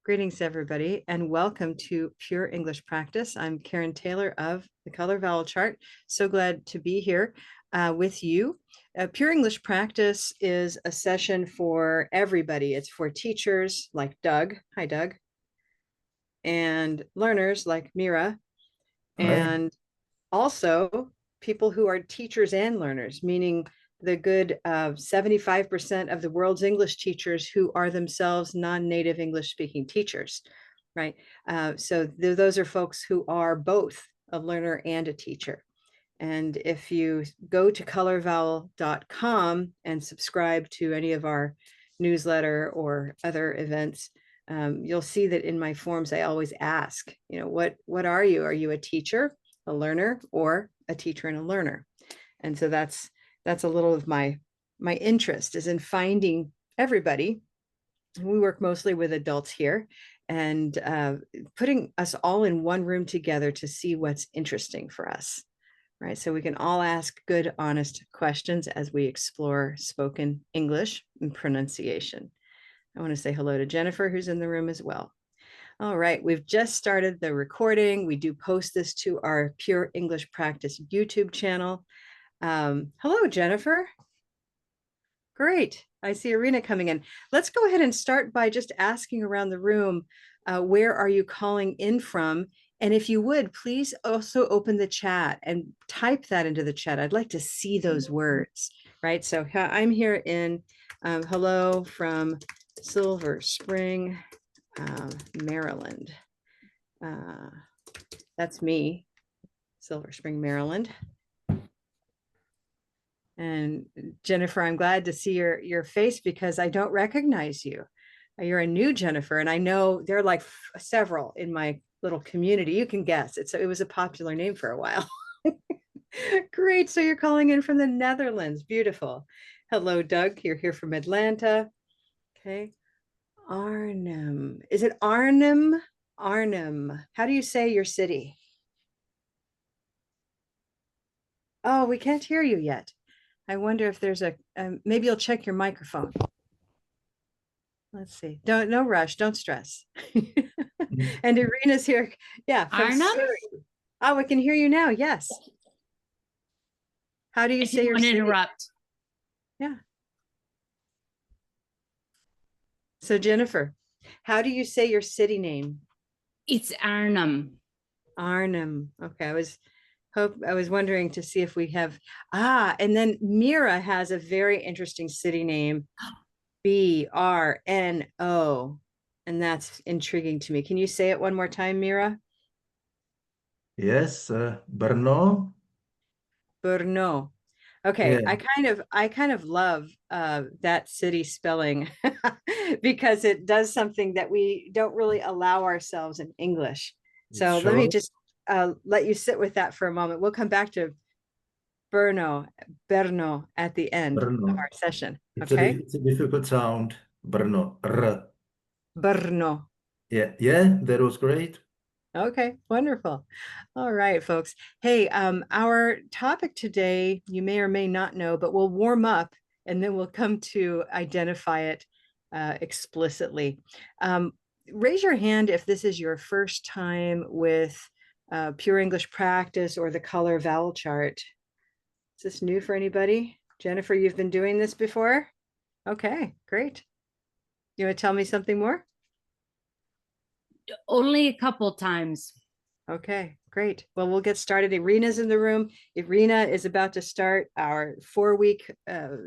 Greetings, everybody, and welcome to Pure English Practice. I'm Karen Taylor of the Color Vowel Chart. So glad to be here with you. Pure English Practice is a session for everybody. It's for teachers like Doug. Hi, Doug. And learners like Mira. And also people who are teachers and learners, meaning the good 75% of the world's English teachers who are themselves non-native English speaking teachers, right? So those are folks who are both a learner and a teacher. And if you go to colorvowel.com and subscribe to any of our newsletter or other events, you'll see that in my forms, I always ask, what are you? Are you a teacher, a learner, or a teacher and a learner? And so that's a little of my interest is in finding everybody. We work mostly with adults here and putting us all in one room together to see what's interesting for us, right? So we can all ask good, honest questions as we explore spoken English and pronunciation. I want to say hello to Jennifer, who's in the room as well. All right, we've just started the recording. We do post this to our Pure English Practice YouTube channel. Hello, Jennifer. Great. I see Irina coming in. Let's go ahead and start by just asking around the room, where are you calling in from? And if you would, please also open the chat and type that into the chat. I'd like to see those words, right? So I'm here in hello from Silver Spring, Maryland. That's me, Silver Spring, Maryland. And Jennifer, I'm glad to see your face because I don't recognize you. You're a new Jennifer, and I know there are like several in my little community. You can guess. It was a popular name for a while. Great. So you're calling in from the Netherlands. Beautiful. Hello, Doug. You're here from Atlanta. Okay. Arnhem. Is it Arnhem? Arnhem. How do you say your city? Oh, we can't hear you yet. I wonder if there's maybe you'll check your microphone. Let's see. No rush. Don't stress. And Irina's here. Yeah. Arnhem? Oh, I can hear you now. Yes. How do you say your city? Interrupt. Yeah. So Jennifer, how do you say your city name? It's Arnhem. Arnhem. Okay. I was wondering to see if we have, and then Mira has a very interesting city name, Brno, and that's intriguing to me. Can you say it one more time, Mira? Yes, Brno. Brno. Okay, Yeah. I kind of love that city spelling because it does something that we don't really allow ourselves in English. So let me just let you sit with that for a moment. We'll come back to Brno at the end Brno. of our session. Okay. Okay. It's a difficult sound. Brno. R. Brno. Yeah, that was great. Okay, wonderful. All right, folks. Hey, our topic today, you may or may not know, but we'll warm up and then we'll come to identify it explicitly. Raise your hand if this is your first time with Pure English Practice or the Color Vowel Chart. Is this new for anybody? Jennifer, you've been doing this before? Okay, great. You want to tell me something more? Only a couple times. Okay, great. Well, we'll get started. Irina's in the room. Irina is about to start our 4-week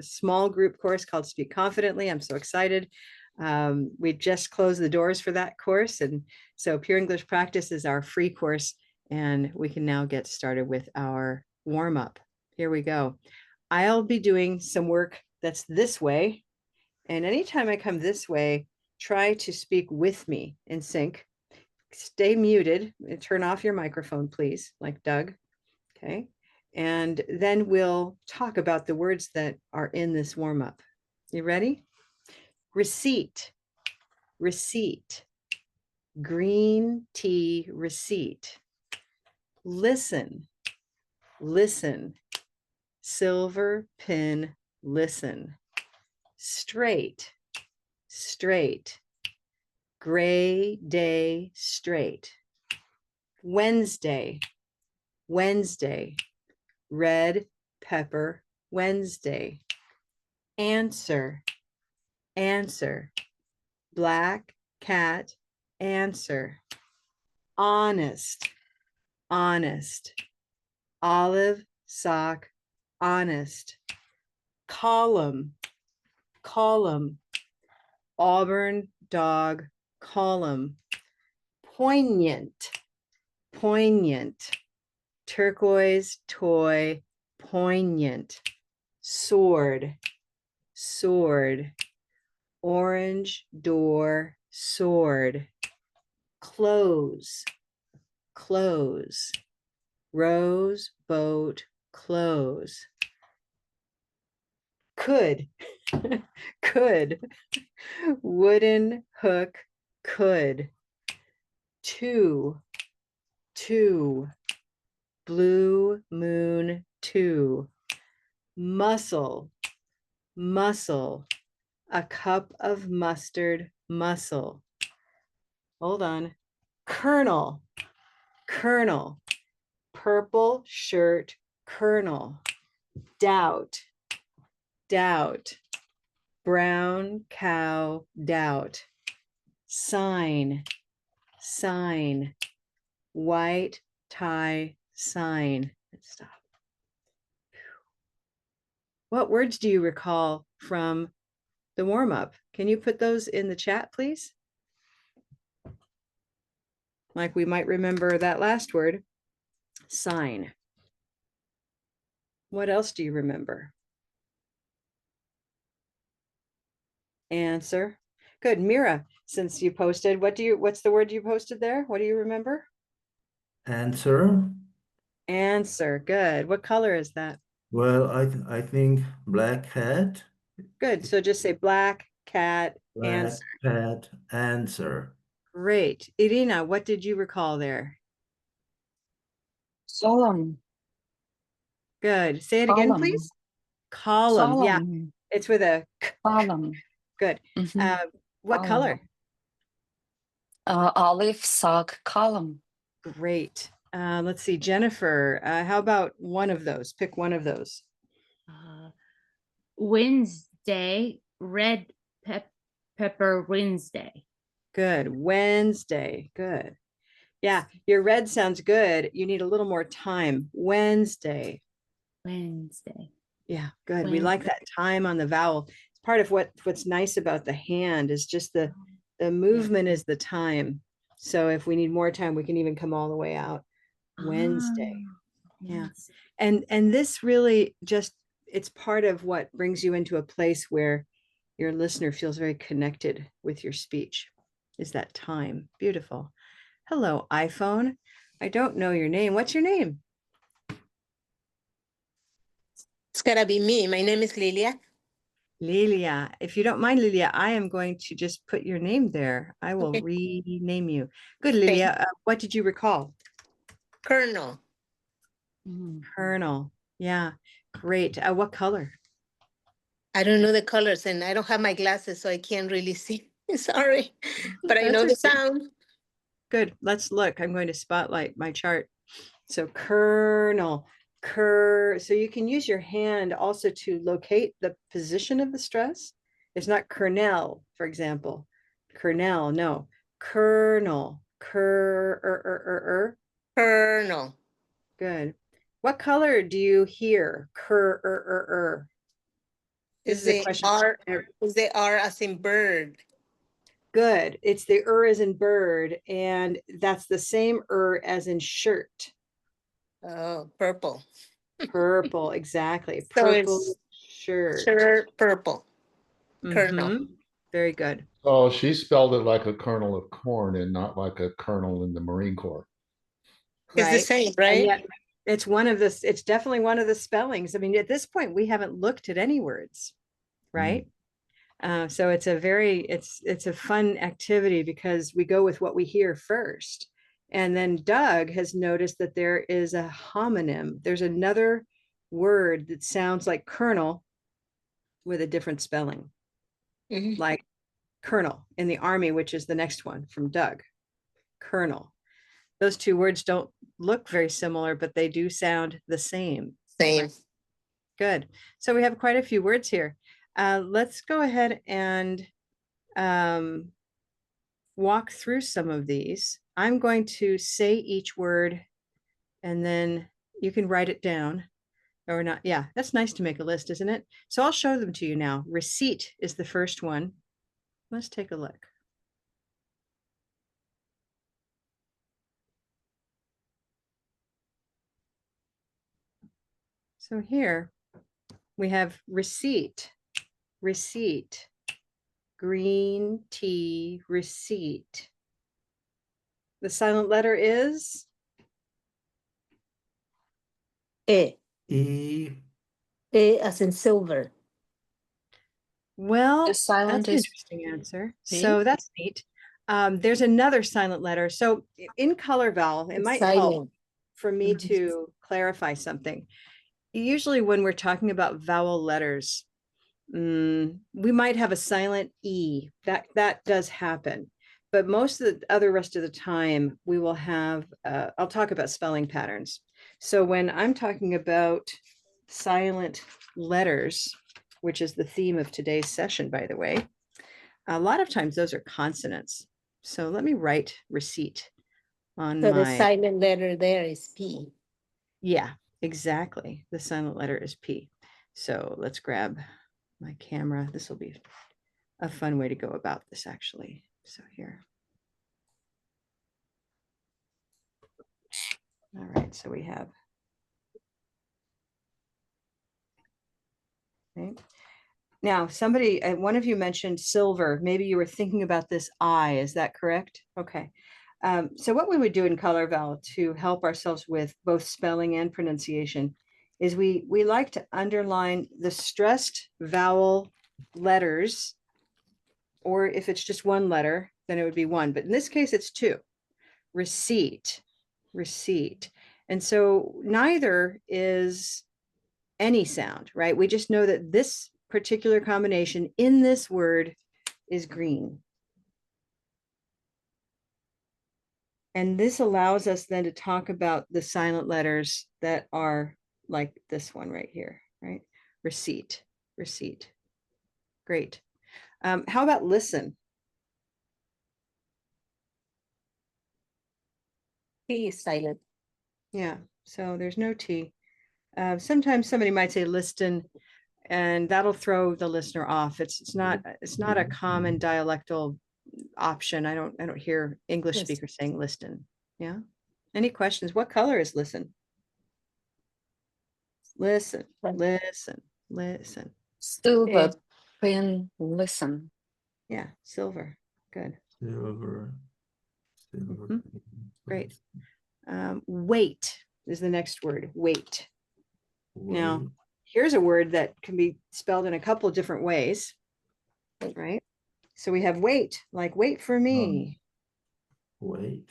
small group course called Speak Confidently. I'm so excited. We just closed the doors for that course. And so Pure English Practice is our free course. And we can now get started with our warm up. Here we go. I'll be doing some work that's this way. And anytime I come this way, try to speak with me in sync. Stay muted and turn off your microphone, please, like Doug. Okay. And then we'll talk about the words that are in this warm up. You ready? Receipt, receipt, green tea receipt. Listen, listen, silver pin, listen. Straight, straight, gray day straight. Wednesday, Wednesday, red pepper Wednesday. Answer, answer, black cat answer. Honest, honest, olive sock honest. Column, column, auburn dog column. Poignant, poignant, turquoise toy poignant. Sword, sword, orange door sword. Close, close, rose boat close. Could, could, wooden hook could. Two, two, blue moon two. Muscle, muscle, a cup of mustard muscle. Hold on. Colonel, colonel, purple shirt colonel. Doubt, doubt, brown cow doubt. Sign, sign, white tie sign. Let's stop. What words do you recall from the warm-up? Can you put those in the chat, please? Like we might remember that last word, sign. What else do you remember? Answer. Good. Mira, since you posted, what's the word you posted there? What do you remember? Answer. Answer. Good. What color is that? Well, I think black cat. Good. So just say black cat Black answer. cat answer. Great. Irina, what did you recall there? Solemn. Good. Say it again, Column. please. Column. Yeah, Solemn. it's with a k. Column. Good. Mhm. What Column. color? Olive sock column. Great. Let's see, Jennifer, how about one of those? Pick one of those. Wednesday, red pepper Wednesday. Good. Wednesday. Good. Yeah, your red sounds good. You need a little more time. Wednesday. Wednesday. Yeah, good. We like that time on the vowel. It's part of what's nice about the hand is just the movement is the time. So if we need more time, we can even come all the way out. Wednesday. Yeah. Yes. And this really just, it's part of what brings you into a place where your listener feels very connected with your speech, is that time. Beautiful. Hello, iPhone. I don't know your name. What's your name? It's gotta be me. My name is Lilia. Lilia. If you don't mind, Lilia, I am going to just put your name there. I will Okay. rename you. Good, Lilia. What did you recall? Colonel. Colonel. Yeah, great. What color? I don't know the colors and I don't have my glasses, so I can't really see. Sorry, but I That's know the okay. sound. Good. Let's look. I'm going to spotlight my chart. So Colonel, so you can use your hand also to locate the position of the stress. It's not Colonel, for example. Colonel, no. Colonel, Colonel. Good. What color do you hear? This is a question. Is the R as in bird? Good. It's the as in bird, and that's the same as in shirt. Oh, purple. Purple, exactly. So Purple it's shirt. Shirt, purple. Colonel. Mhm. Very good. Oh, she spelled it like a kernel of corn and not like a colonel in the Marine Corps. It's the Right. same, And right? yet it's definitely one of the spellings. I mean, at this point, we haven't looked at any words, right? So it's a fun activity because we go with what we hear first. And then Doug has noticed that there is a homonym. There's another word that sounds like colonel with a different spelling, Mhm. like colonel in the army, which is the next one from Doug. Colonel. Those two words don't look very similar, but they do sound the same. Same. Good. So we have quite a few words here. Let's go ahead and walk through some of these. I'm going to say each word and then you can write it down or not. Yeah, that's nice to make a list, isn't it? So I'll show them to you now. Receipt is the first one. Let's take a look. So here we have receipt, receipt, green tea, receipt. The silent letter is E. E. E as in silver. well, The that's silent an is interesting answer. P? So that's neat. There's another silent letter. So in color vowel, it It's might help silent. for me Mhm. to clarify something. Usually when we're talking about vowel letters, we might have a silent E. That does happen. But most of the other rest of the time, we will have, I'll talk about spelling patterns. So when I'm talking about silent letters, which is the theme of today's session, by the way, a lot of times those are consonants. So let me write receipt on So the my, silent letter there is P. yeah, exactly. The silent letter is P. So let's grab my camera. This will be a fun way to go about this actually. So here. All right, so we have. Okay. Now, somebody, one of you mentioned silver. Maybe you were thinking about this I, is that correct? Okay. So what we would do in Color Vowel to help ourselves with both spelling and pronunciation is we like to underline the stressed vowel letters, or if it's just one letter, then it would be one. But in this case, it's two. Receipt, receipt. And so neither is any sound, right? We just know that this particular combination in this word is green. And this allows us then to talk about the silent letters that are like this one right here, right? Receipt, receipt. Great. How about listen? P is silent. Yeah, so there's no T. Sometimes somebody might say listen, and that'll throw the listener off. It's not a common dialectal option. I don't hear English Yes. speakers saying listen. Yeah. Any questions? What color is listen? Listen, Right. listen, listen. silver pen listen. Yeah, silver. Good. Silver. Silver. Mhm. Great. Wait is the next word. Wait. Now, Wait. here's a word that can be spelled in a couple of different ways, right? So we have wait, like wait for me, Wait.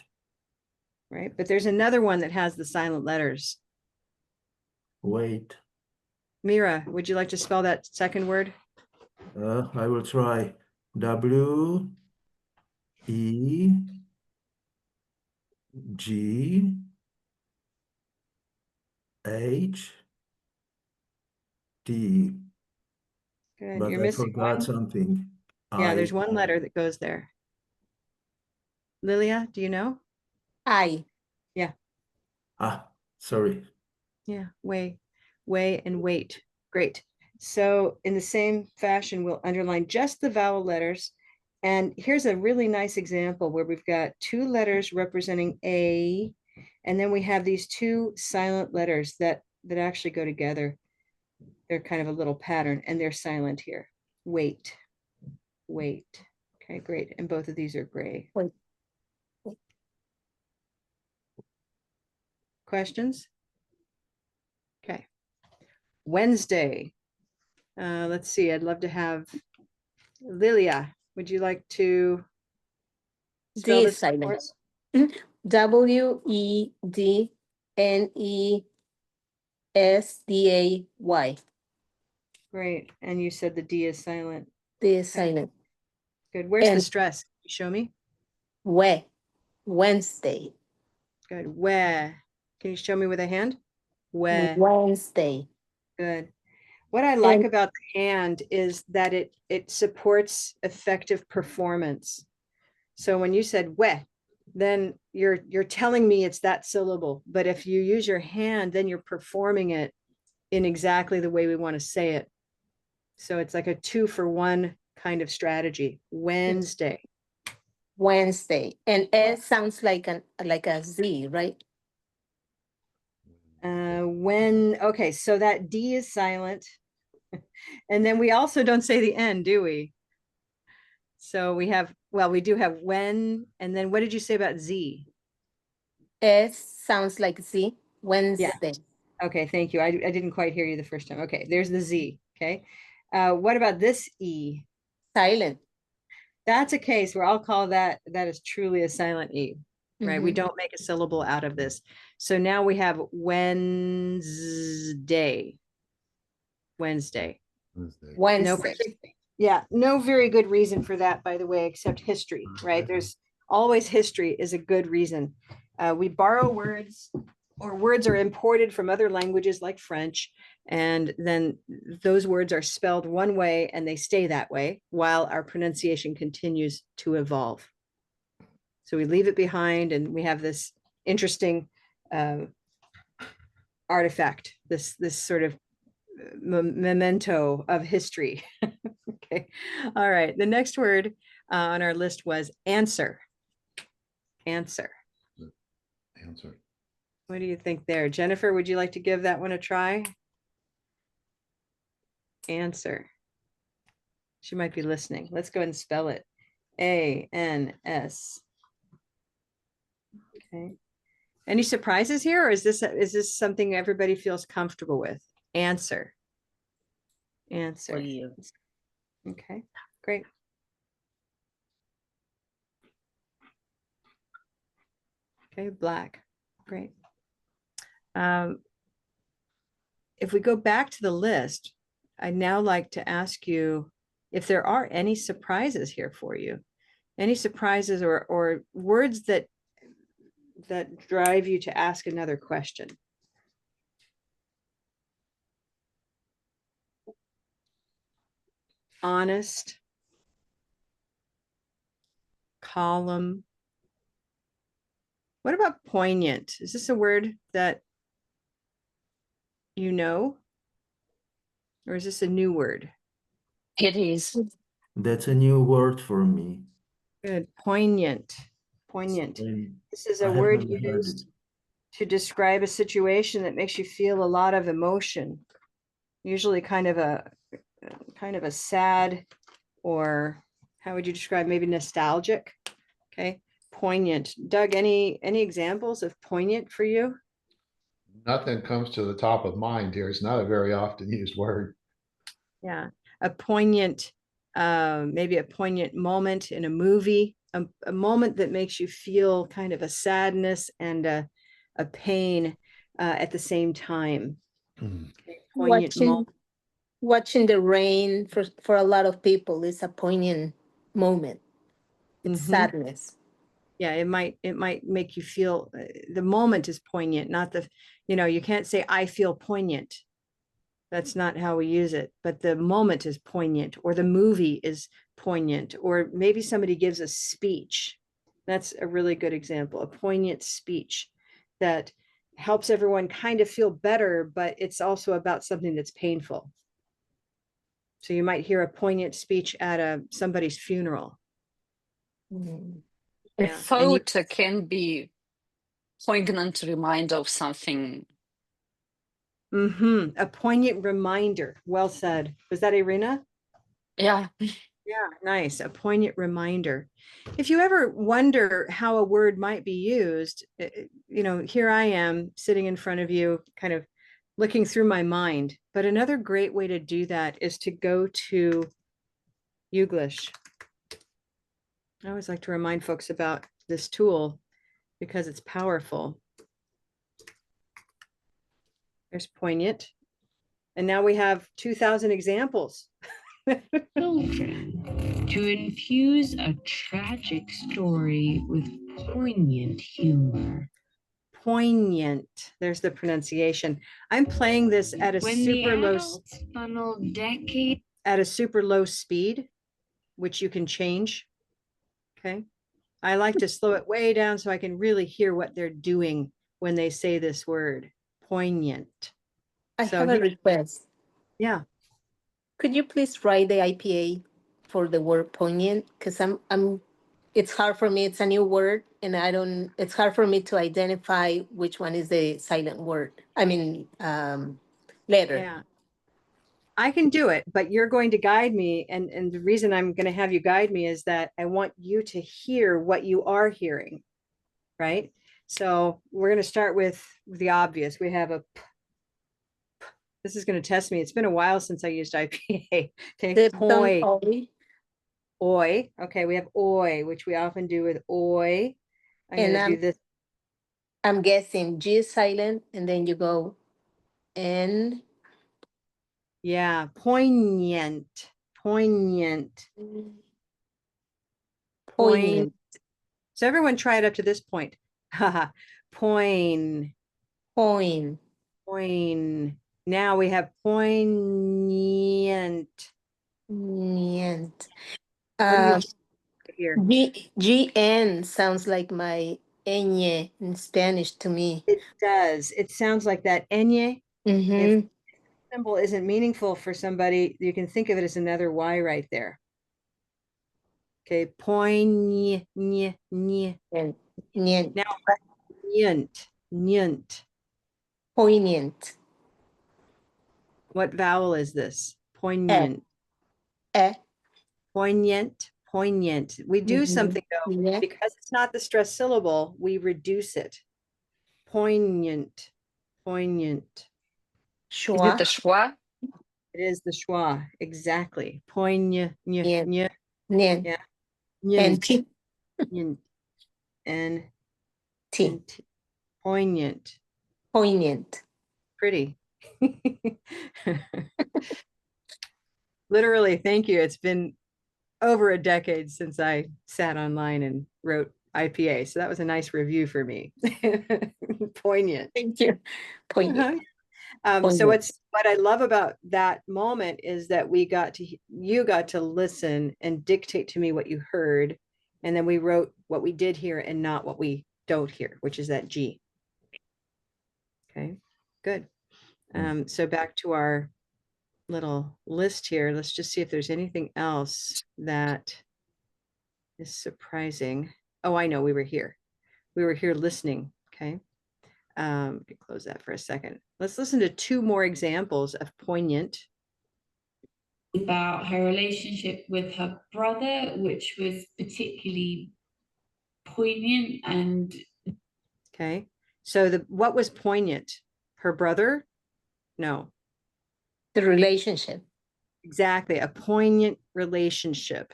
right? But there's another one that has the silent letters. Wait. Mira, would you like to spell that second word? I will try. W E G H D. Good. But You're I missing forgot one. something. Yeah, there's one letter that goes there. Lilia, do you know? I. Sorry. Yeah, way and wait. Great. So in the same fashion, we'll underline just the vowel letters. And here's a really nice example where we've got two letters representing A, and then we have these two silent letters that actually go together. They're kind of a little pattern, and they're silent here. Wait, wait. Okay, great. And both of these are gray. Wait. Questions? Okay. Wednesday. Let's see. I'd love to have Lilia. Would you like to spell D this is for silent. us? WEDNESDAY. Great. And you said the D is silent. D is Okay. silent. Good. Where's the And- stress? Show me. Wednesday. Good. Where? Can you show me with a hand? Where? Wednesday. Good. What I like And- about the hand is that it supports effective performance. So when you said we, then you're telling me it's that syllable. But if you use your hand, then you're performing it in exactly the way we want to say it. So it's like a 2-for-1 kind of strategy. Wednesday. Wednesday. And S sounds like a Z, right? Okay, so that D is silent. And then we also don't say the N, do we? So we have, well, we do have when, and then what did you say about Z? S sounds like Z. Wednesday. Okay, thank you. I didn't quite hear you the first time. Okay, there's the Z, okay. What about this E? Silent. That's a case where I'll call that is truly a silent E, right? We Mhm. don't make a syllable out of this. So now we have Wednesday. Wednesday. Wednesday. No, Wednesday. yeah, no very good reason for that, by the way, except history, right? There's always history is a good reason. We borrow words, or words are imported from other languages like French, and then those words are spelled one way and they stay that way while our pronunciation continues to evolve. So we leave it behind and we have this interesting artifact, this sort of memento of history. Okay. All right. The next word on our list was answer. Answer. Answer. What do you think there? Jennifer, would you like to give that one a try? Answer. She might be listening. Let's go ahead and spell it. A-N-S. Okay. Any surprises here, or is this something everybody feels comfortable with? Answer. Answer. For you. Okay, great. Okay, black. Great. If we go back to the list, I'd now like to ask you if there are any surprises here for you. Any surprises or words that drive you to ask another question. Honest. Column. What about poignant? Is this a word that you know? Or is this a new word? It is. That's a new word for me. Good. Poignant. Poignant. And This is I a have word never heard it. used to describe a situation that makes you feel a lot of emotion. Usually kind of a sad, or how would you describe, maybe nostalgic? Okay. Poignant. Doug, any examples of poignant for you? Nothing comes to the top of mind here. It's not a very often used word. Yeah, a poignant, maybe a poignant moment in a movie, a moment that makes you feel kind of a sadness and a pain at the same time. Okay, poignant moment. Watching the rain for a lot of people is a poignant moment. It's Mhm. sadness. Yeah, it might make you feel the moment is poignant, not the, you can't say I feel poignant. That's not how we use it, but the moment is poignant, or the movie is poignant, or maybe somebody gives a speech. That's a really good example, a poignant speech that helps everyone kind of feel better, but it's also about something that's painful. So you might hear a poignant speech at somebody's funeral. Mm. A Yeah, and you- photo can be poignant reminder of something. A poignant reminder. Well said. Was that Irina? Yeah. Yeah, nice. A poignant reminder. If you ever wonder how a word might be used, here I am sitting in front of you, kind of looking through my mind. But another great way to do that is to go to Youglish. I always like to remind folks about this tool because it's powerful. There's poignant. And now we have 2,000 examples. To infuse a tragic story with poignant humor. Poignant. There's the pronunciation. I'm playing this at a When the super low adults funnel decades at a super low speed, which you can change. Okay. I like to slow it way down so I can really hear what they're doing when they say this word. Poignant. I So have a here, request. yeah. Could you please write the IPA for the word poignant? Because it's hard for me. It's a new word, and it's hard for me to identify which one is the silent word. I mean, letter. Yeah. I can do it, but you're going to guide me. And the reason I'm going to have you guide me is that I want you to hear what you are hearing, right? So we're going to start with the obvious. We have a p. This is going to test me. It's been a while since I used IPA. Okay, The poi, oi, oi. Okay, we have oi, which we often do with oi. I'm and going to do this. I'm guessing G is silent, and then you go N. Yeah, poignant, poignant, Poignant. poignant. So everyone try it up to this point. Haha, poignant. Point. Poignant. Now we have poignant. Nient. What do you hear? GN sounds like my ñ in Spanish to me. It does. It sounds like that enye. If Mm-hmm. symbol isn't meaningful for somebody, you can think of it as another Y right there. Okay, poignant. Nient. Now, nyant, nyant. Poignant. What vowel is this? E. Poignant. E. Poignant, poignant. We do Mhm. something though, Yeah. because it's not the stress syllable, we reduce it. Poignant, poignant. Is it Schwa. the schwa? It is the schwa, exactly. Poignant, Nient. yeah, Nient. And nyant, T. nyant, and T. poignant. Poignant. Pretty. Literally, thank you. It's been over a decade since I sat online and wrote IPA. So that was a nice review for me. Poignant. Thank you. Poignant. So Poignant. what I love about that moment is that you got to listen and dictate to me what you heard. And then we wrote what we did hear and not what we don't hear, which is that G. Okay, good. So back to our little list here. Let's just see if there's anything else that is surprising. Oh, I know, we were here. We were here listening. Okay. Close that for a second. Let's listen to two more examples of poignant. about her relationship with her brother, which was particularly poignant and Okay. So what was poignant? Her brother? No, The relationship. exactly. A poignant relationship.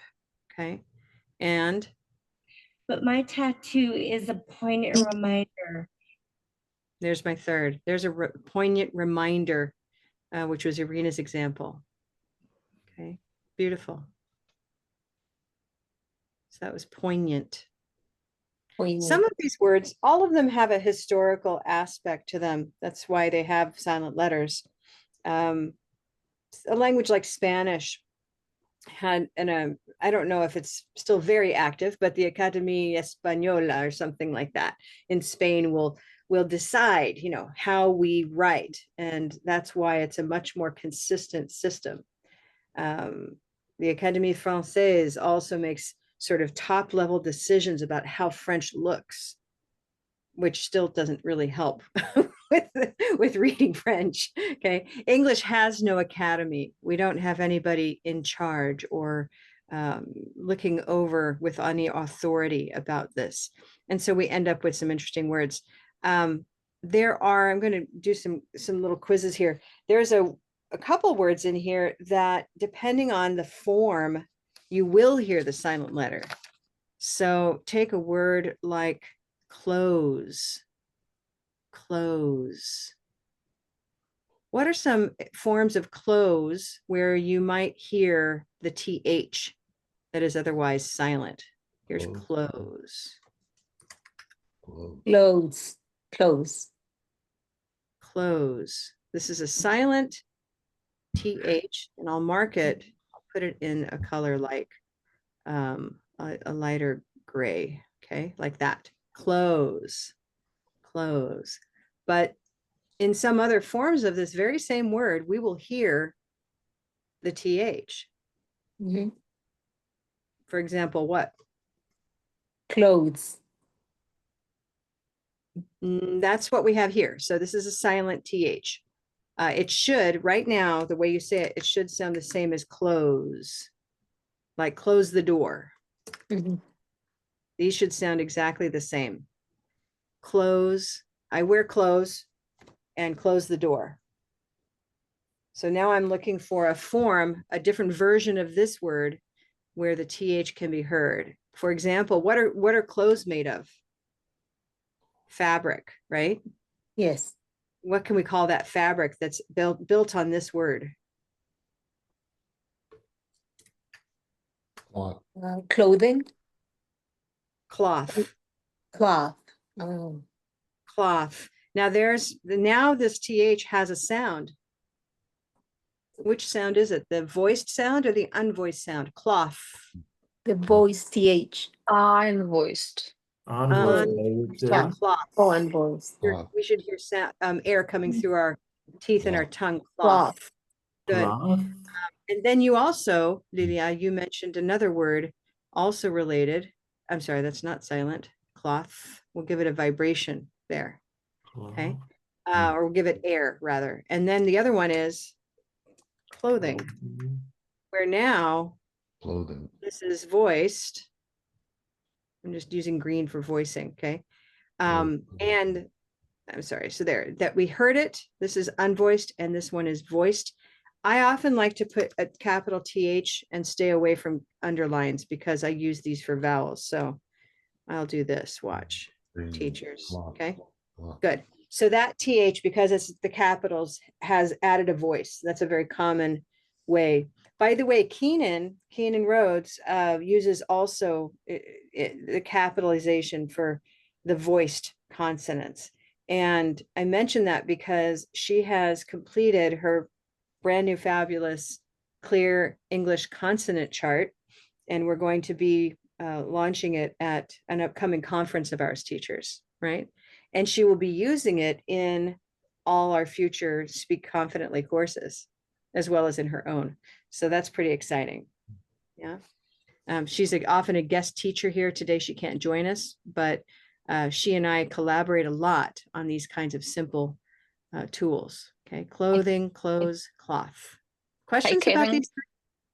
Okay. And But my tattoo is a poignant reminder. there's my third. There's a poignant reminder, which was Irina's example. Okay. Beautiful. So that was poignant. Poignant. Some of these words, all of them have a historical aspect to them. That's why they have silent letters. A language like Spanish had, I don't know if it's still very active, but the Academia Española or something like that in Spain will decide, how we write. And that's why it's a much more consistent system. The Académie Française also makes sort of top level decisions about how French looks, which still doesn't really help with reading French. Okay. English has no academy. We don't have anybody in charge or looking over with any authority about this. And so we end up with some interesting words. I'm going to do some little quizzes here. There's a couple words in here that, depending on the form, you will hear the silent letter. So take a word like close, close. What are some forms of close where you might hear the TH? that is otherwise silent. Here's Close. close. Close. Clothes, clothes. Close. This is a silent TH, and I'll mark it. I'll put it in a color like a lighter gray. Okay, like that. Close. Close. But in some other forms of this very same word, we will hear the TH. Mhm. For example, what? Clothes. That's what we have here. So this is a silent TH. It should, right now, the way you say it, it should sound the same as close, like close the door. Mhm. These should sound exactly the same. Close, I wear clothes, and close the door. So now I'm looking for a form, a different version of this word where the TH can be heard. For example, what are clothes made of? Fabric, right? Yes. What can we call that fabric that's built on this word? Cloth. Clothing, Cloth. cloth. Oh, Cloth. Now now this TH has a sound. Which sound is it? The voiced sound or the unvoiced sound? Cloth. the voice th. Unvoiced. Unvoiced, I would Yeah. say. Cloth. Oh, and voice. Cloth. We should hear sound, air coming through our teeth and our Cloth. tongue. Cloth. Cloth. Good. Cloth. And then you also, Lilia, you mentioned another word also related. I'm sorry, that's not silent. Cloth. We'll give it a vibration there. Okay. Or we'll give it air rather. And then the other one is clothing, where now Clothing. this is voiced. I'm just using green for voicing. Okay. And I'm sorry. So there, that we heard it. This is unvoiced and this one is voiced. I often like to put a capital TH and stay away from underlines because I use these for vowels. So I'll do this. Watch, Green. teachers. Cloth. Okay, Cloth. good. So that TH, because it's the capitals, has added a voice. That's a very common way. By the way, Keenan Rhodes uses also the capitalization for the voiced consonants. And I mention that because she has completed her brand new fabulous clear English consonant chart. And we're going to be launching it at an upcoming conference of ours, teachers, right? And she will be using it in all our future Speak Confidently courses, as well as in her own. So that's pretty exciting. Yeah. She's often a guest teacher here. Today she can't join us, but she and I collaborate a lot on these kinds of simple tools. Okay, clothing, clothes, cloth. Questions about Karen. these?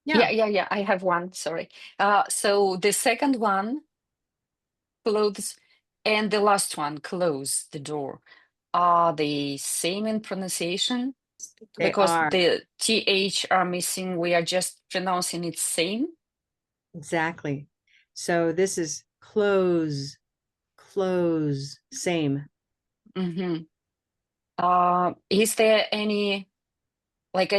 Yeah. Yeah. I have one. Sorry. So the second one, clothes, and the last one, close the door, are the same in pronunciation? They Because are. the th are missing. We are just pronouncing it same. Exactly. So this is close, same. Mm-hmm. Is there any, like,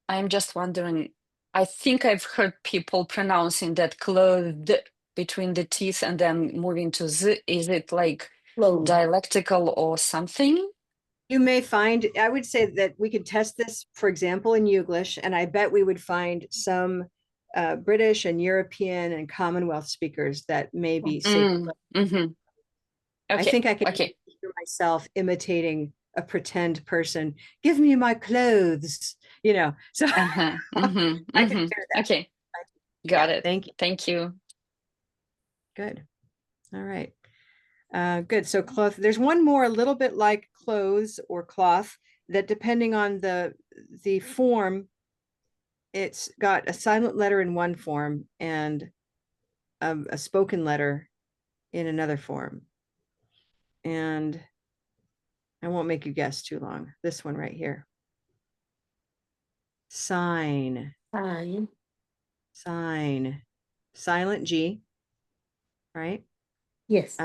I'm just wondering, I think I've heard people pronouncing that clothed between the teeth and then moving to z. Is it like Clothes. dialectical or something? You may find, I would say that we could test this, for example, in Youglish, and I bet we would find some British and European and Commonwealth speakers that maybe say, Mm-hmm. I think I can Okay. hear myself imitating a pretend person. Give me my clothes, so Uh-huh. Mm-hmm. I can Mm-hmm. hear that. Okay. Got it. Thank you. Thank you. Good. All right. Good. So cloth, there's one more a little bit like clothes or cloth that depending on the form, it's got a silent letter in one form and a spoken letter in another form. And I won't make you guess too long. This one right here. Sign. Sign. Sign. Silent G, right? Yes.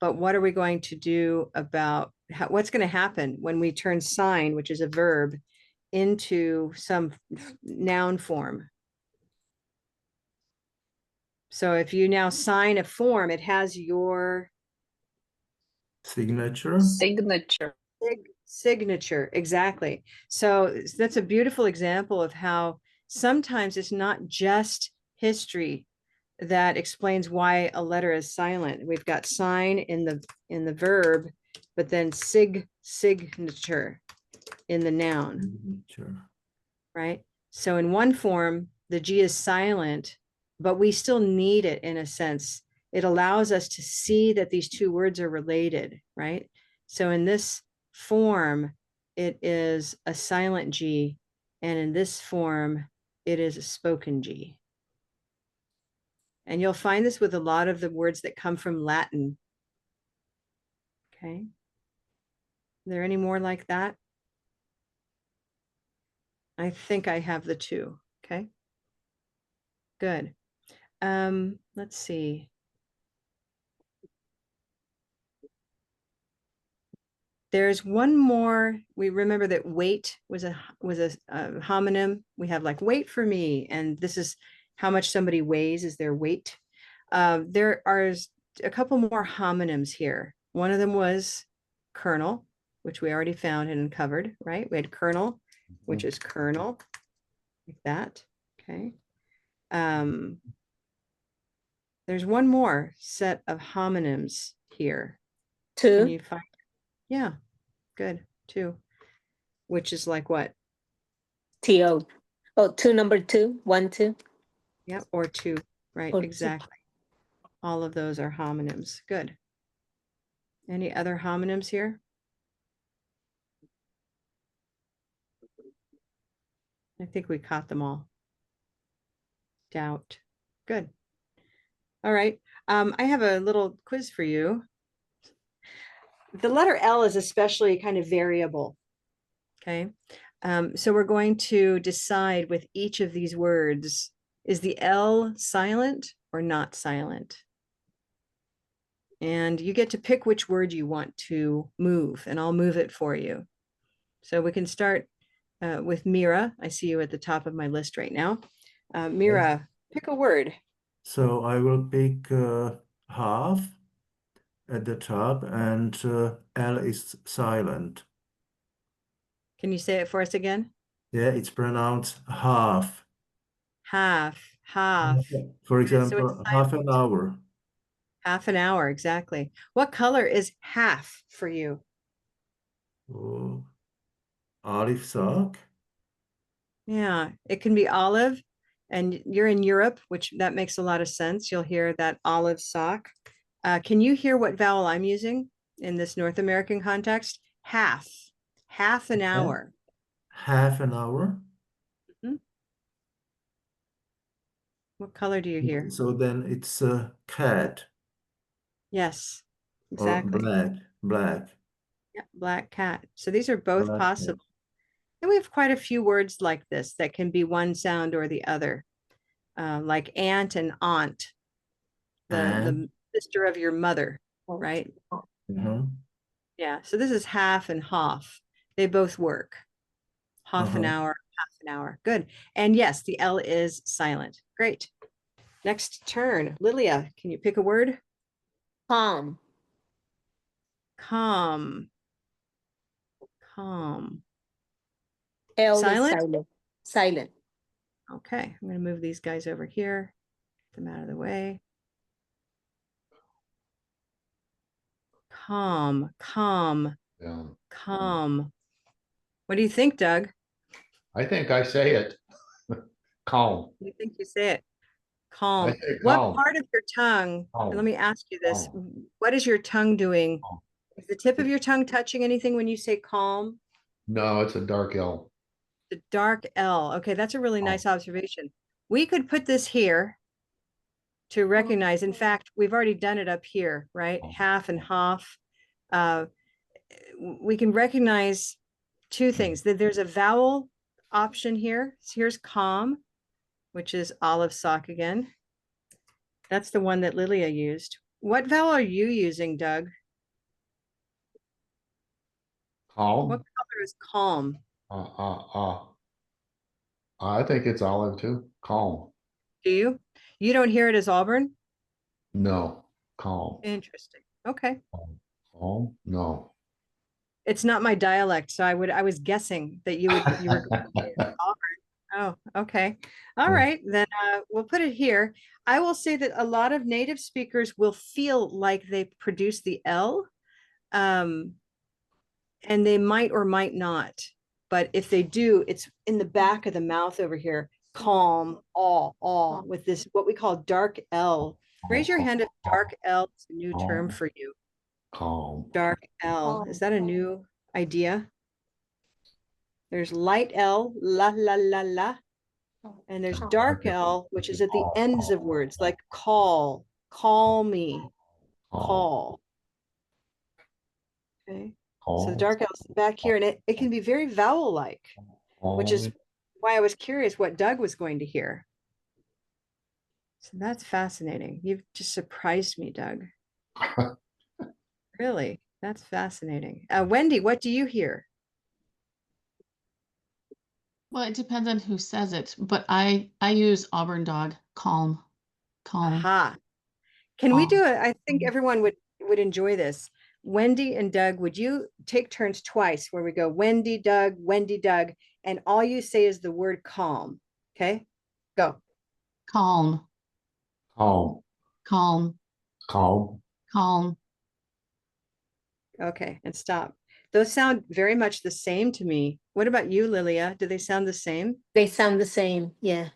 But what are we going to do about what's going to happen when we turn sign, which is a verb, into some noun form? So if you now sign a form, it has your Signature. Signature. signature. Exactly. So that's a beautiful example of how sometimes it's not just history that explains why a letter is silent. We've got sign in the verb, but then signature in the noun, Signature. right? So in one form, the G is silent, but we still need it in a sense. It allows us to see that these two words are related, right? So in this form, it is a silent G, and in this form, it is a spoken G. And you'll find this with a lot of the words that come from Latin. Okay. Are there any more like that? I think I have the two. Okay. Good. Let's see. There's one more. We remember that wait was a homonym. We have like wait for me, and this is how much somebody weighs is their weight. There are a couple more homonyms here. One of them was colonel, which we already found and uncovered, right? We had colonel, which is colonel, like that. Okay. There's one more set of homonyms here. Can Two. you find? Yeah, good. Two, which is like what? T-O. Oh, two, number two, 1, 2. Yeah, or two, right? Or two. Exactly. All of those are homonyms. Good. Any other homonyms here? I think we caught them all. Doubt. Good. All right. I have a little quiz for you. The letter L is especially kind of variable. Okay. So we're going to decide with each of these words, is the L silent or not silent? And you get to pick which word you want to move, and I'll move it for you. So we can start with Mira. I see you at the top of my list right now. Mira, pick a word. So I will pick half at the top, and L is silent. Can you say it for us again? Yeah, it's pronounced half. Half, half. For Good, so it's example, half an hour. half an hour, exactly. What color is half for you? Oh, olive sock. Yeah, it can be olive, and you're in Europe, which that makes a lot of sense. You'll hear that olive sock. Can you hear what vowel I'm using in this North American context? Half an hour. Half an hour. Mhm. What color do you hear? So then it's a cat Yes, or exactly. black. Yeah, black cat. So these are both Black cat. possible. And we have quite a few words like this that can be one sound or the other, like aunt and aunt, the sister of your mother, right? Mhm. Yeah. So this is half and half. They both work. Half an Uh-huh. hour, half an hour. Good. And yes, the L is silent. Great. Next turn. Lilia, can you pick a word? Calm. Calm. Calm. L is Silent? silent. Silent. Okay. I'm going to move these guys over here. Get them out of the way. Calm, calm, Yeah. calm. What do you think, Doug? I think I say it. Calm. You think you say it? I Calm. say What calm. part of your tongue? Calm. Let me ask you this. Calm. What is your tongue doing? Calm. Is the tip of your tongue touching anything when you say calm? No, it's a dark L. The dark L. Okay, that's a really nice observation. We could put this here to recognize. In fact, we've already done it up here, right? Half and half. We can recognize two things, that there's a vowel option here. So here's calm, which is olive sock again. That's the one that Lilia used. What vowel are you using, Doug? Calm. What color is calm? I think it's olive too. Calm. Do you? You don't hear it as Auburn? No. Calm. Interesting. Okay. Calm? No. It's not my dialect, so I was guessing that you were going to say Auburn. Oh, okay. All right, then we'll put it here. I will say that a lot of native speakers will feel like they produce the L, and they might or might not. But if they do, it's in the back of the mouth over here. Calm, all, with this what we call dark L. Raise your hand if dark L is a new term for you. Calm. Dark L. Is that a new idea? There's light L, la, la, la, la. And there's dark L, which is at the ends of words, like call me, call. Okay. So the dark L is back here, and it can be very vowel-like, which is why I was curious what Doug was going to hear. So that's fascinating. You've just surprised me, Doug. Really, that's fascinating. Wendy, what do you hear? Well, it depends on who says it, but I use Auburn dog, calm, calm. Aha. Can we calm. do it? I think everyone would enjoy this. Wendy and Doug, would you take turns twice where we go Wendy, Doug, and all you say is the word calm. Okay, go. Calm, Calm. calm, Calm. calm. Okay, and stop. Those sound very much the same to me. What about you, Lilia? Do they sound the same? They sound the same. Yeah.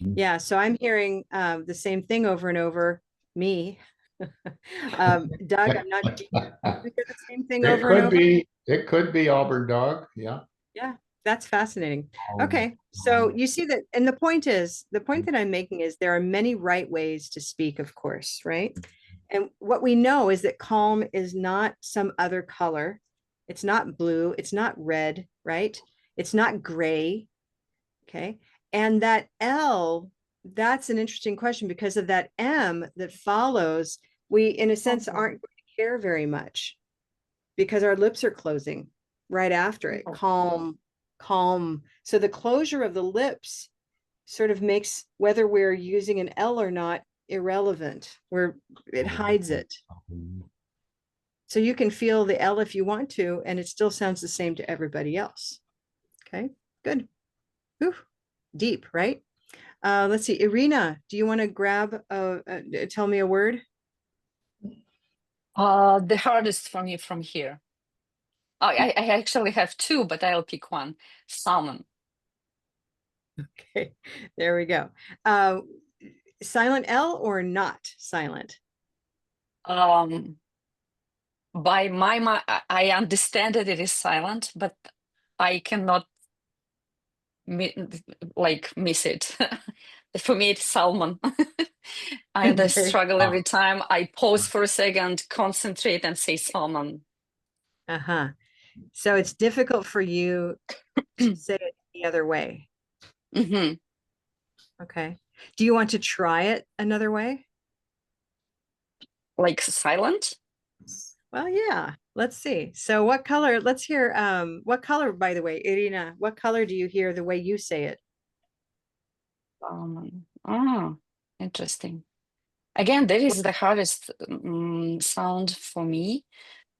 Yeah, so I'm hearing the same thing over and over. Me. Doug, I'm not. Do you hear the same thing over and over? It could be Auburn dog. Yeah. Yeah, that's fascinating. Okay, so you see that, and the point that I'm making is there are many right ways to speak, of course, right? And what we know is that calm is not some other color. It's not blue, it's not red, right? It's not gray, okay? And that L, that's an interesting question because of that M that follows, we, in a sense, aren't going to care very much because our lips are closing right after it. Calm, calm. So the closure of the lips sort of makes whether we're using an L or not irrelevant, where it hides it. So you can feel the L if you want to, and it still sounds the same to everybody else. Okay, good. Whew. Deep, right? Let's see, Irina, do you want to grab tell me a word? The hardest for me from here. I actually have two, but I'll pick one. Salmon. Okay, there we go. Silent L or not silent? By my I understand that it is silent, but I cannot miss it. For me, it's salmon. And I struggle every time. I pause for a second, concentrate, and say salmon. Uh-huh. So it's difficult for you to say it the other way. Mm-hmm. Okay. Do you want to try it another way? Like silent? Well, yeah. Let's see. So what color? Let's hear what color, by the way, Irina, what color do you hear the way you say it? Oh, interesting. Again, that is the hardest sound for me.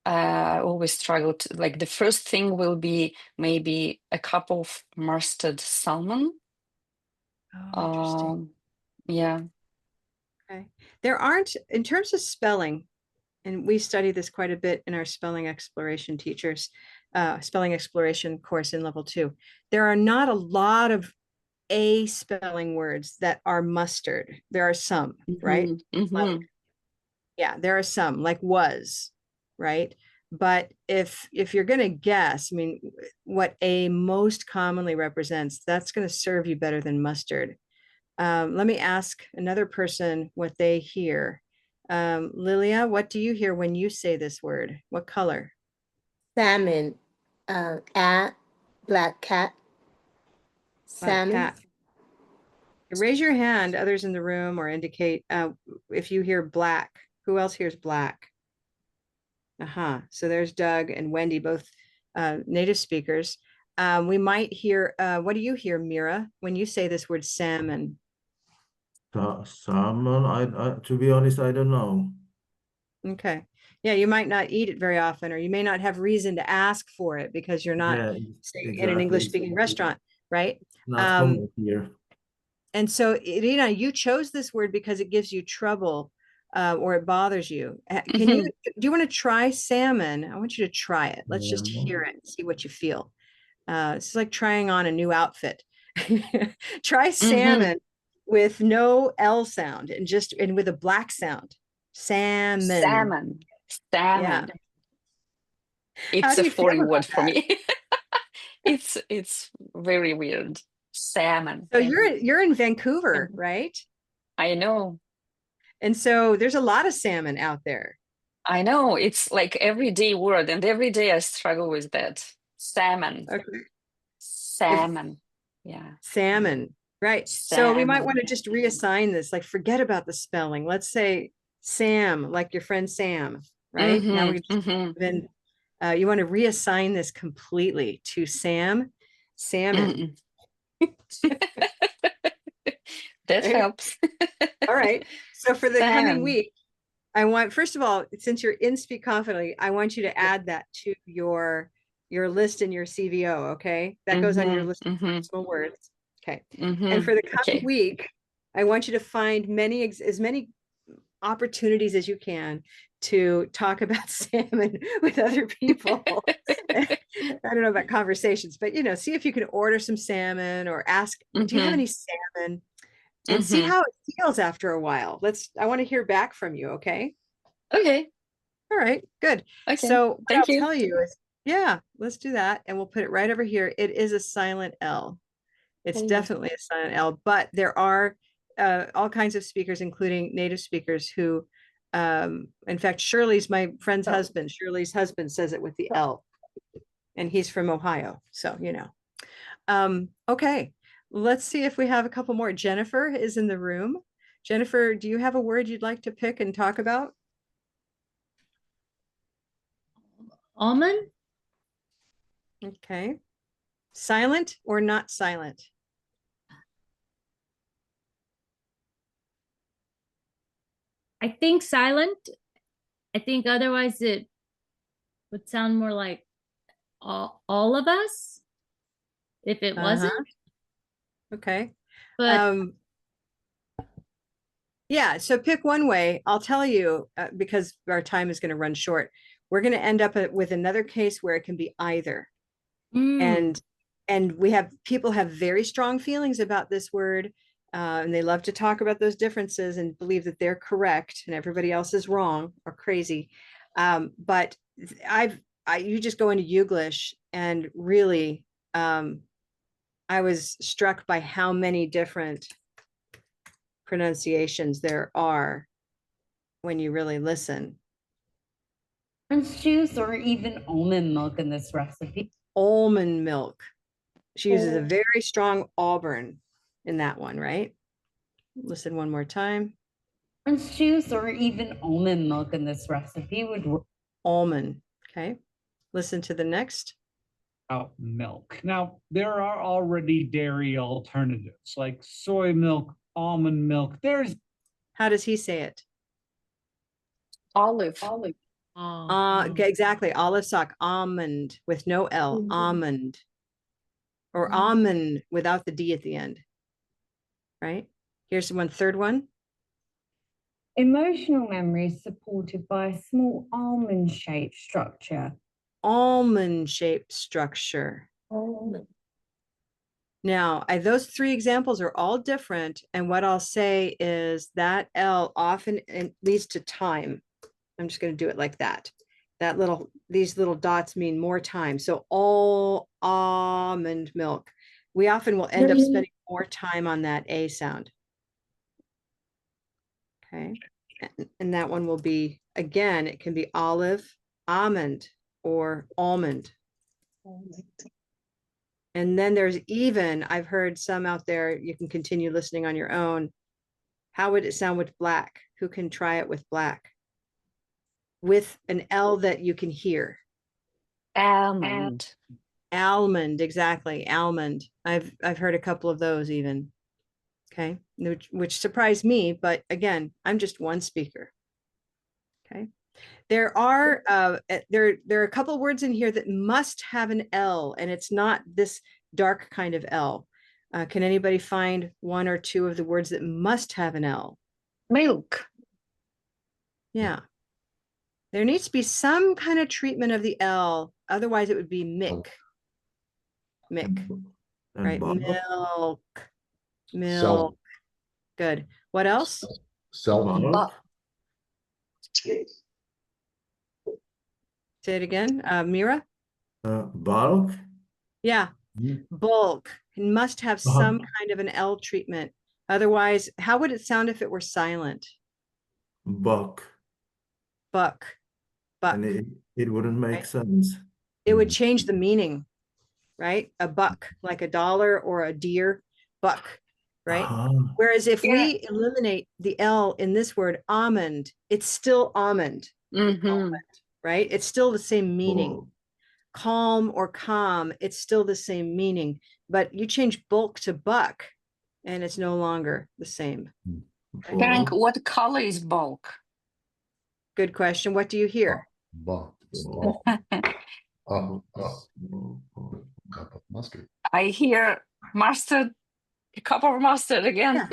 I always struggle to, like, the first thing will be maybe a cup of mustard salmon. Oh, interesting. Yeah. Okay. There aren't, in terms of spelling, and we study this quite a bit in our spelling exploration spelling exploration course in level 2. There are not a lot of A spelling words that are mustard. There are some, right? Mm-hmm. Yeah, there are some, like was, right? But if you're going to guess, I mean, what A most commonly represents, that's going to serve you better than mustard. Let me ask another person what they hear. Lilia, what do you hear when you say this word? What color? Salmon. Black cat. Salmon. Black cat. Raise your hand, others in the room, or indicate if you hear black. Who else hears black? So there's Doug and Wendy, both native speakers. We might hear, what do you hear, Mira, when you say this word salmon? Salmon, to be honest, I don't know. Okay. Yeah, you might not eat it very often, or you may not have reason to ask for it because you're not, Yeah, say, in an exactly. English-speaking restaurant, right? Not common here. And so, Irina, you chose this word because it gives you trouble, or it bothers you. Can you, do you want to try salmon? I want you to try it. Let's just hear it and see what you feel. It's like trying on a new outfit. Try salmon with no L sound and with a black sound. Salmon. Salmon. Yeah. It's do a you feel foreign word about for that? me. It's very weird. Salmon. So you're in Vancouver, right? I know. And so there's a lot of salmon out there. I know. It's like everyday word, and every day I struggle with that. Salmon. Okay. Salmon. Yeah. Salmon. Right. So we might want to Salmon. just reassign this, like forget about the spelling. Let's say Sam, like your friend Sam, right? Now we then you want to reassign this completely to Sam, salmon. That Right? helps. All right. So for the coming Salmon. week, I want, first of all, since you're in Speak Confidently, I want you to add that to your list in your CVO, okay? That goes on your list of personal words. Okay. And for the coming week, I want you to find as many opportunities as you can to talk about salmon with other people. I don't know about conversations, but see if you can order some salmon or ask, do you have any salmon? And see how it feels after a while. I want to hear back from you, okay? Okay. All right, good. Okay. So what Thank I'll you. tell you is, yeah, let's do that. And we'll put it right over here. It is a silent L. It's definitely a silent L, but there are all kinds of speakers, including native speakers who, in fact, Shirley's my friend's husband. Shirley's husband says it with the L, and he's from Ohio. So, okay, let's see if we have a couple more. Jennifer is in the room. Jennifer, do you have a word you'd like to pick and talk about? Almond? Okay. Silent or not silent? I think silent. I think otherwise it would sound more like all of us if it wasn't. Okay. But yeah, so pick one way. I'll tell you, because our time is going to run short. We're going to end up with another case where it can be either. And people have very strong feelings about this word, and they love to talk about those differences and believe that they're correct and everybody else is wrong or crazy. But you just go into Youglish, and really, I was struck by how many different pronunciations there are when you really listen. Orange juice or even almond milk in this recipe. Almond milk. She uses a very strong Auburn in that one, right? Listen one more time. Orange juice or even almond milk in this recipe would work. Almond. Okay. Listen to the next. Milk. Now, there are already dairy alternatives like soy milk, almond milk. How does he say it? Olive. Exactly. Olive sock. Almond with no L. Almond. Or almond without the D at the end. Right? Here's one third one. Emotional memory is supported by a small almond-shaped structure. Almond-shaped structure. Now, those three examples are all different, and what I'll say is that L often leads to time. I'm just going to do it like that. These little dots mean more time. So all almond milk. We often will end up spending more time on that A sound. Okay. And that one will be, again, it can be olive, almond, or almond. And then there's even, I've heard some out there, you can continue listening on your own. How would it sound with black? Who can try it with black? With an L that you can hear. Almond. Almond, exactly. Almond. I've heard a couple of those even. Okay. which surprised me, but again, I'm just one speaker. Okay. There are there are a couple words in here that must have an L, and it's not this dark kind of L. Can anybody find one or two of the words that must have an L? Milk. Yeah. There needs to be some kind of treatment of the L. Otherwise, it would be Mick. Mick, And right? bulk. Milk. Milk. Cell. Good. What else? Cell. Bulk. Say it again. Mira? Bulk. Yeah. Mhm. Bulk. It must have some kind of an L treatment. Otherwise, how would it sound if it were silent? Buck. Buck. Buck. And it wouldn't make Right. sense. It would change the meaning, right? A buck, like a dollar or a deer, buck, right? Whereas if we eliminate the L in this word, almond, it's still almond, almond, right? It's still the same meaning. Oh. Calm or calm, it's still the same meaning, but you change bulk to buck and it's no longer the same. Frank, what color is bulk? Good question. What do you hear? Cup of mustard. I hear mustard, a cup of mustard again. Yeah.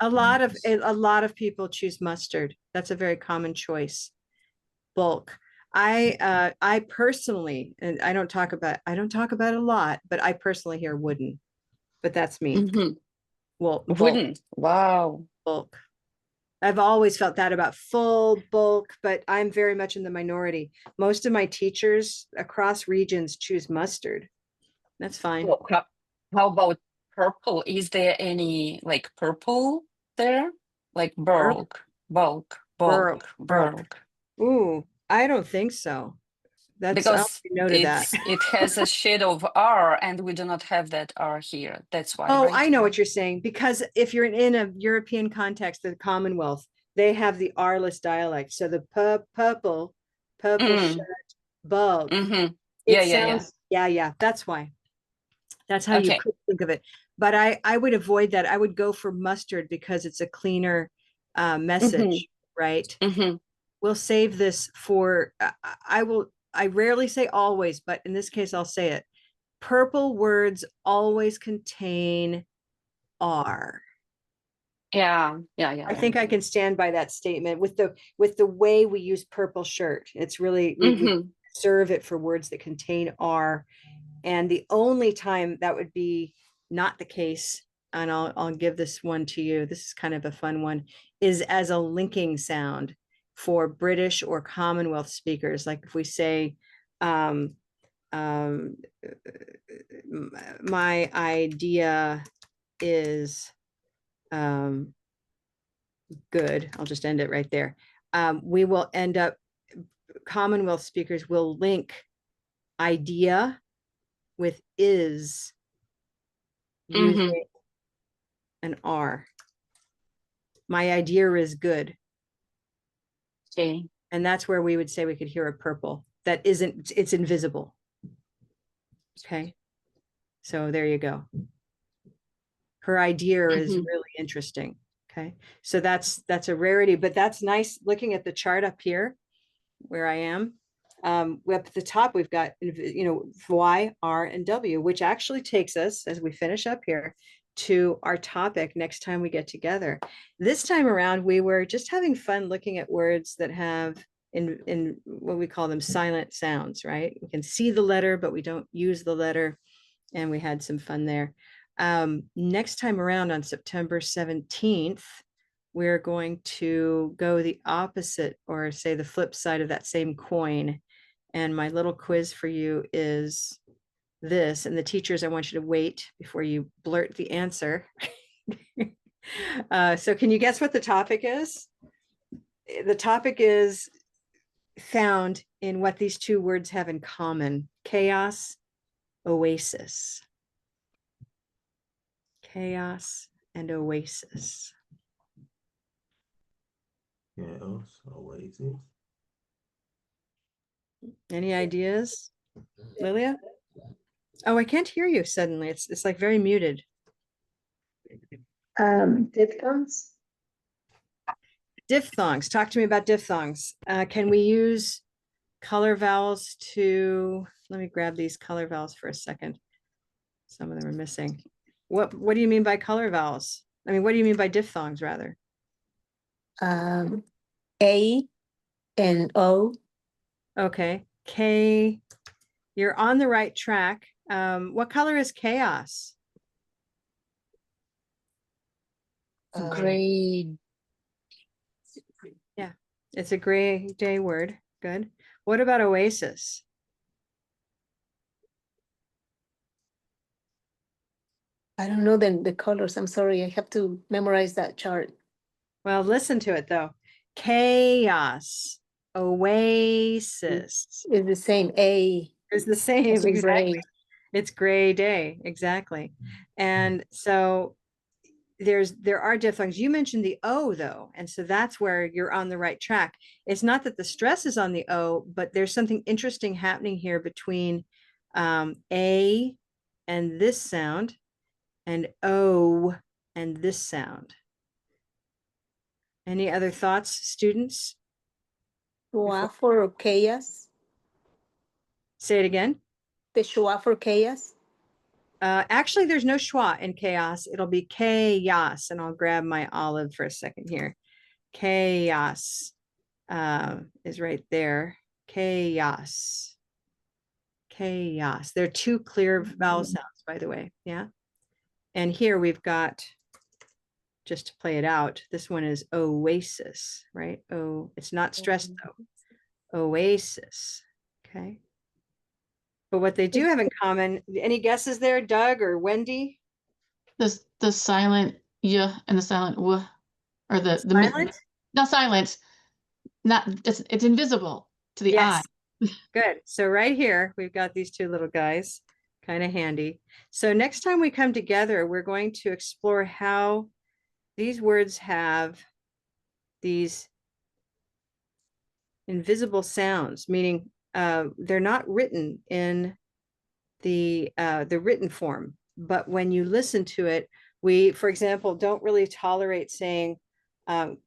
A lot of people choose mustard. That's a very common choice. Bulk. I personally, and I don't talk about it a lot, but I personally hear wooden, but that's me. Well, Wooden. Wow. Bulk. I've always felt that about full bulk, but I'm very much in the minority. Most of my teachers across regions choose mustard. That's fine. Well, how about purple? Is there any like purple there? Like bulk. Ooh, I don't think so. That's because noted that. it has a shade of R and we do not have that R here. That's why. Oh, right? I know what you're saying. Because if you're in a European context, the Commonwealth, they have the R-less dialect. So the purple shirt, bulk. Yeah. That's why. That's how you could think of it. But I would avoid that. I would go for mustard because it's a cleaner message, right? We'll save this for, I rarely say always, but in this case, I'll say it. Purple words always contain R. Yeah. I think I can stand by that statement with the way we use purple shirt. It's really, we reserve it for words that contain R. And the only time that would be not the case, and I'll give this one to you, this is kind of a fun one, is as a linking sound for British or Commonwealth speakers. Like if we say, my idea is good. I'll just end it right there. We will end up, Commonwealth speakers will link idea with is using an R. My idea is good. Okay. And that's where we would say we could hear a purple. That isn't, it's invisible. Okay. So there you go. Her idea is really interesting. Okay. So that's a rarity, but that's nice looking at the chart up here where I am. Up at the top, we've got, Y, R, and W, which actually takes us, as we finish up here, to our topic next time we get together. This time around, we were just having fun looking at words that have in what we call them silent sounds, right? We can see the letter, but we don't use the letter. And we had some fun there. Next time around on September 17th, we're going to go the opposite, or say the flip side of that same coin. And my little quiz for you is this, and the teachers, I want you to wait before you blurt the answer. So can you guess what the topic is? The topic is found in what these two words have in common: chaos, oasis. Chaos and oasis. Chaos, oasis. Any ideas, Lilia? Oh, I can't hear you suddenly. It's like very muted. Diphthongs. Diphthongs. Talk to me about diphthongs. Can we use color vowels to, let me grab these color vowels for a second. Some of them are missing. What do you mean by color vowels? I mean, what do you mean by diphthongs rather? A and O. Okay. K, you're on the right track. What color is chaos? Gray. Yeah, it's a gray day word. Good. What about oasis? I don't know the colors. I'm sorry. I have to memorize that chart. Well, listen to it though. Chaos, oasis. It's the same. A. It's the same, As in exactly. gray. It's gray day, exactly. And so there are diphthongs. You mentioned the O though, and so that's where you're on the right track. It's not that the stress is on the O, but there's something interesting happening here between A and this sound and O and this sound. Any other thoughts, students? Schwa for chaos. Say it again. The schwa for chaos. Actually, there's no schwa in chaos. It'll be chaos, and I'll grab my olive for a second here. Chaos is right there. Chaos. Chaos. There are two clear vowel sounds, by the way. Yeah. And here we've got, just to play it out, this one is oasis, right? Oh, it's not stressed though. Oasis. Okay. But what they do have in common, any guesses there, Doug or Wendy? The silent y and the silent w, or the Silent? not silent, not it's invisible to the eye. Yes. Good. So right here, we've got these two little guys, kind of handy. So next time we come together, we're going to explore how these words have these invisible sounds, meaning they're not written in the written form, but when you listen to it, we, for example, don't really tolerate saying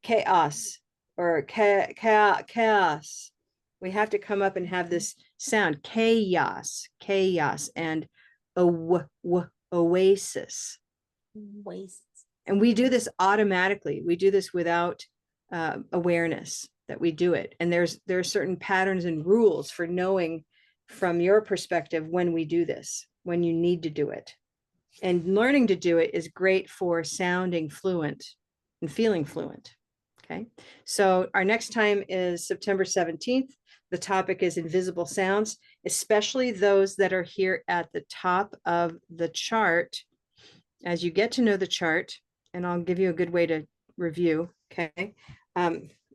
chaos or chaos. We have to come up and have this sound, chaos, chaos, and oasis. Oasis. And we do this automatically. We do this without awareness that we do it. And there are certain patterns and rules for knowing from your perspective when we do this, when you need to do it. And learning to do it is great for sounding fluent and feeling fluent. Okay. So our next time is September 17th. The topic is invisible sounds, especially those that are here at the top of the chart. As you get to know the chart, and I'll give you a good way to review. Okay.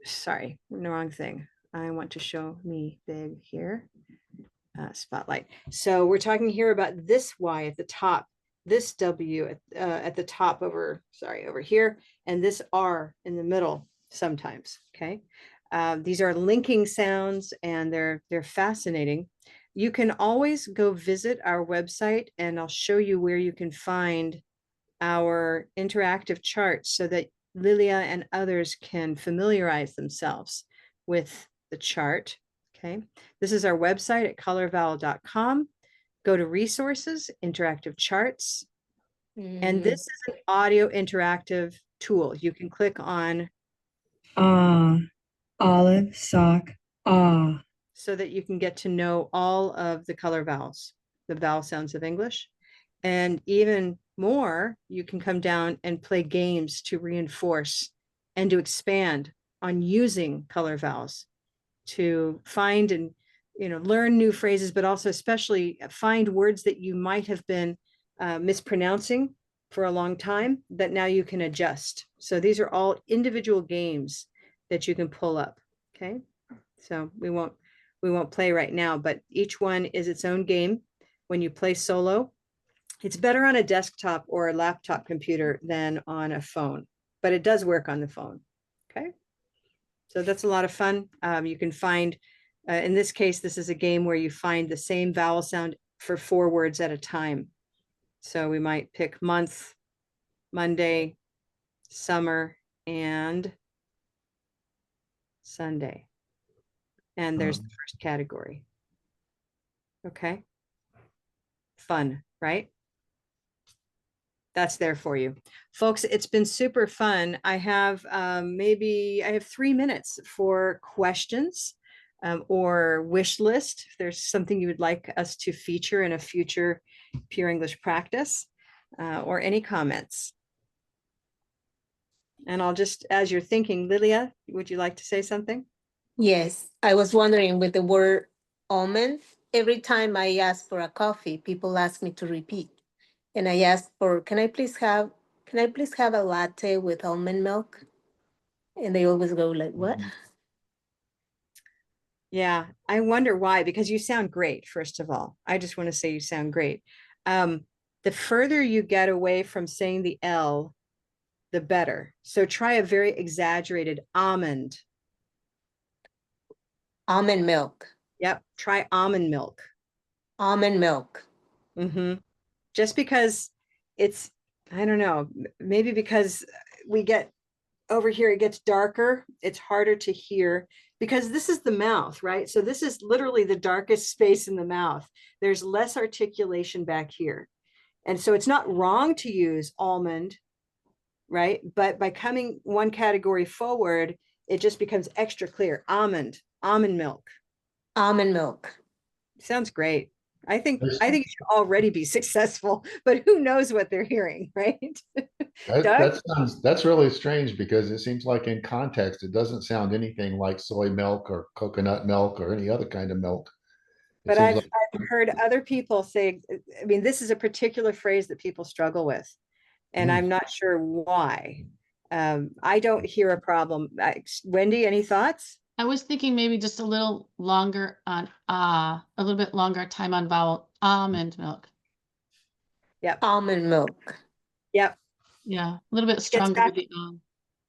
Sorry, the wrong thing. I want to show me big here. Spotlight. So we're talking here about this Y at the top, this W at the top over here, and this R in the middle sometimes. Okay. These are linking sounds, and they're fascinating. You can always go visit our website, and I'll show you where you can find our interactive charts so that Lilia and others can familiarize themselves with the chart. Okay, this is our website at colorvowel.com. Go to resources, interactive charts, and this is an audio interactive tool. You can click on olive, sock, so that you can get to know all of the color vowels, the vowel sounds of English. And even more, you can come down and play games to reinforce and to expand on using color vowels to find and learn new phrases, but also especially find words that you might have been mispronouncing for a long time that now you can adjust. So these are all individual games that you can pull up. Okay, so we won't play right now, but each one is its own game. When you play solo, it's better on a desktop or a laptop computer than on a phone, but it does work on the phone. Okay, so that's a lot of fun. You can find, in this case, this is a game where you find the same vowel sound for 4 words at a time. So we might pick month, Monday, summer, and Sunday. And there's the first category. Okay. Fun, right? That's there for you. Folks, it's been super fun. I have I have 3 minutes for questions or wish list. If there's something you would like us to feature in a future Pure English practice or any comments. And I'll just, as you're thinking, Lilia, would you like to say something? Yes, I was wondering with the word almond, every time I ask for a coffee, people ask me to repeat. And I ask for, can I please have a latte with almond milk? And they always go like, what? Yeah, I wonder why, because you sound great, first of all. I just want to say you sound great. The further you get away from saying the L, the better. So try a very exaggerated almond. Almond milk. Yep, try almond milk. Almond milk. Just because it's, I don't know, maybe because we get over here, it gets darker, it's harder to hear because this is the mouth, right? So this is literally the darkest space in the mouth. There's less articulation back here. And so it's not wrong to use almond, right? But by coming one category forward, it just becomes extra clear. Almond milk. Almond milk. Sounds great. I think you should already be successful, but who knows what they're hearing, right? Doug? That's really strange because it seems like in context, it doesn't sound anything like soy milk or coconut milk or any other kind of milk. But I've heard other people say, I mean, this is a particular phrase that people struggle with, and I'm not sure why. I don't hear a problem. Wendy, any thoughts? I was thinking maybe just a little longer on a little bit longer time on vowel. Almond milk. Yep. Almond milk. Yep. Yeah, a little bit stronger with the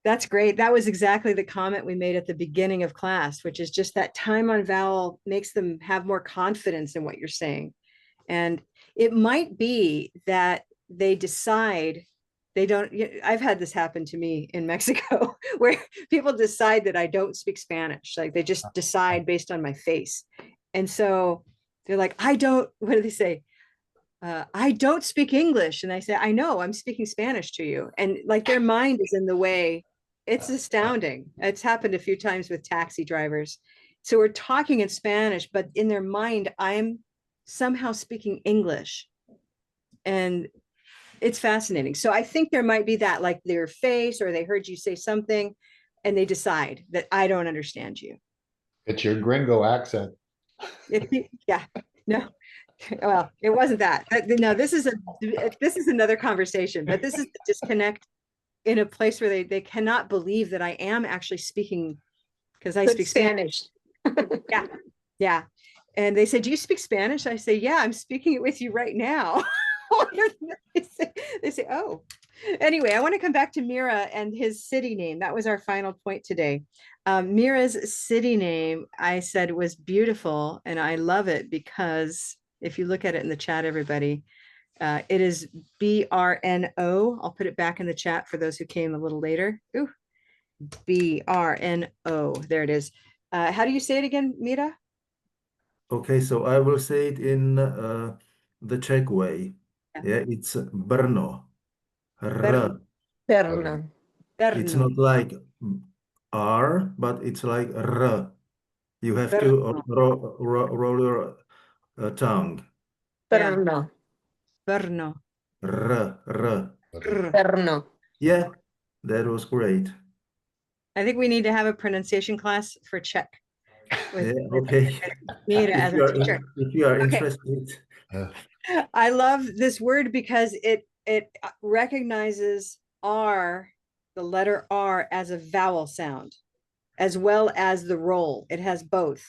That's great. That was exactly the comment we made at the beginning of class, which is just that time on vowel makes them have more confidence in what you're saying. And it might be that they decide they don't. I've had this happen to me in Mexico where people decide that I don't speak Spanish. Like they just decide based on my face. And so they're like, what do they say? I don't speak English. And I say, I know, I'm speaking Spanish to you. And like their mind is in the way. It's astounding. It's happened a few times with taxi drivers. So we're talking in Spanish, but in their mind, I'm somehow speaking English. And it's fascinating. So I think there might be that, like their face, or they heard you say something and they decide that I don't understand you. It's your gringo accent. Yeah, no. Well, it wasn't that. No, this is another conversation, but this is the disconnect in a place where they cannot believe that I am actually speaking, because I speak Spanish. Yeah. And they said, do you speak Spanish? I say, yeah, I'm speaking it with you right now. They say, oh. Anyway, I want to come back to Mira and his city name. That was our final point today. Mira's city name, I said, was beautiful, and I love it because if you look at it in the chat, everybody, it is BRNO. I'll put it back in the chat for those who came a little later. Ooh, BRNO. There it is. How do you say it again, Mira? Okay, so I will say it in the Czech way. Yeah, it's Brno. R. Brno. It's not like R, but it's like R. You have to roll your tongue. Brno. Brno. R. Brno. Yeah, that was great. I think we need to have a pronunciation class for Czech. Okay. Mira as a teacher. If you are interested. I love this word because it recognizes R, the letter R, as a vowel sound, as well as the roll. It has both.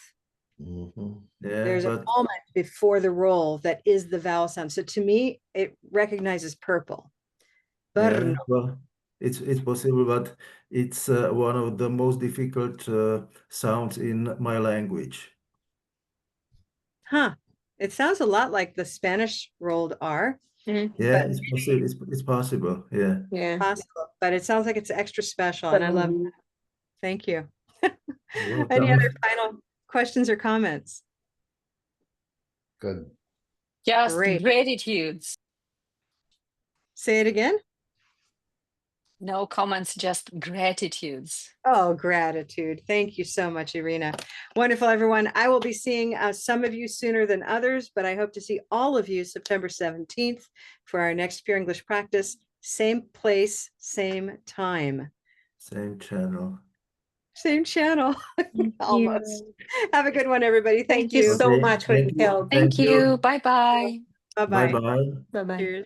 There's an almond before the roll that is the vowel sound. So to me, it recognizes purple. Yeah, well, it's possible, but it's one of the most difficult sounds in my language. Huh. It sounds a lot like the Spanish rolled R. Mhm. Yeah, But- it's possible. It's possible. Yeah. Yeah. possible, but it sounds like it's extra special, and I love that. Thank you. You're Any other welcome. final questions or comments? Good. Just Great. gratitudes. Say it again. No comments, just gratitudes. Oh, gratitude. Thank you so much, Irina. Wonderful, everyone. I will be seeing some of you sooner than others, but I hope to see all of you September 17th for our next Pure English practice. Same place, same time. Same channel. Same channel. Thank Almost. you. Have a good one, everybody. Thank Thank you you. so Okay, much for thank your you. help. Thank you. Bye bye. Bye-bye. Bye-bye. Bye-bye. Cheers.